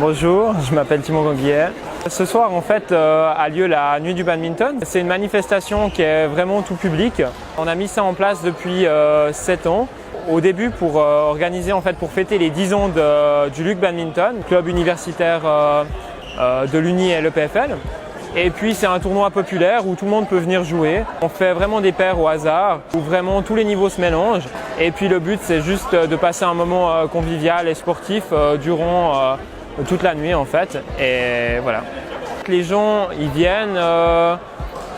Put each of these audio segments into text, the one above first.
Bonjour, je m'appelle Timon Ganguillet. Ce soir en fait a lieu la nuit du badminton. C'est une manifestation qui est vraiment tout public. On a mis ça en place depuis 7 ans. Au début pour organiser en fait pour fêter les 10 ans du Luc Badminton, club universitaire de l'Uni et l'EPFL. Et puis c'est un tournoi populaire où tout le monde peut venir jouer. On fait vraiment des paires au hasard, où vraiment tous les niveaux se mélangent. Et puis le but c'est juste de passer un moment convivial et sportif durant toute la nuit en fait. Et voilà. Les gens ils viennent,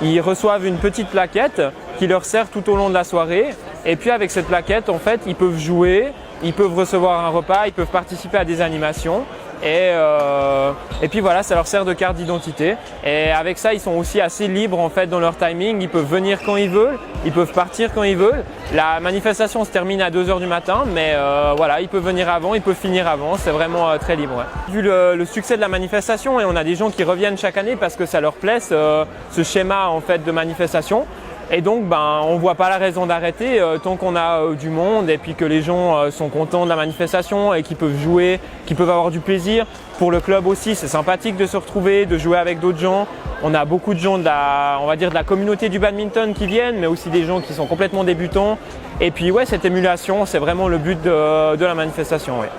ils reçoivent une petite plaquette qui leur sert tout au long de la soirée. Et puis avec cette plaquette en fait ils peuvent jouer, ils peuvent recevoir un repas, ils peuvent participer à des animations. Et puis voilà, ça leur sert de carte d'identité. Et avec ça, ils sont aussi assez libres en fait dans leur timing. Ils peuvent venir quand ils veulent, ils peuvent partir quand ils veulent. La manifestation se termine à 2 h du matin, mais voilà, ils peuvent venir avant, ils peuvent finir avant. C'est vraiment très libre. Ouais. Vu le succès de la manifestation, et on a des gens qui reviennent chaque année parce que ça leur plaît ce schéma en fait de manifestation. Et donc, on ne voit pas la raison d'arrêter tant qu'on a du monde et puis que les gens sont contents de la manifestation et qu'ils peuvent jouer, qu'ils peuvent avoir du plaisir. Pour le club aussi, c'est sympathique de se retrouver, de jouer avec d'autres gens. On a beaucoup de gens de la communauté du badminton qui viennent, mais aussi des gens qui sont complètement débutants. Et puis ouais, cette émulation, c'est vraiment le but de la manifestation. Ouais.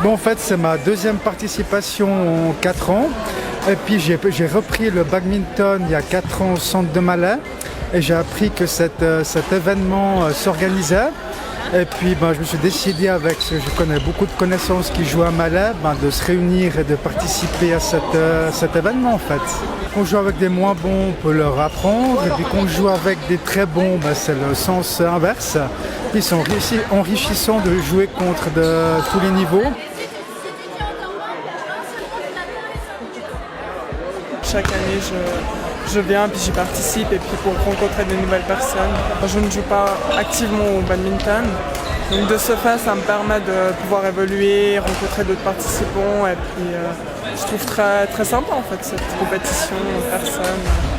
Bon, en fait, c'est ma deuxième participation en 4 ans. Et puis j'ai repris le badminton il y a 4 ans au centre de Malais. Et j'ai appris que cet événement s'organisait. Et puis je me suis décidé je connais beaucoup de connaissances qui jouent à Malais, de se réunir et de participer à cet événement en fait. Quand on joue avec des moins bons, on peut leur apprendre. Et puis quand on joue avec des très bons, c'est le sens inverse. Puis c'est enrichissant de jouer contre tous les niveaux. Chaque année, je viens puis j'y participe et puis pour rencontrer de nouvelles personnes. Je ne joue pas activement au badminton, donc de ce fait, ça me permet de pouvoir évoluer, rencontrer d'autres participants et puis je trouve très, très sympa en fait cette compétition en personne.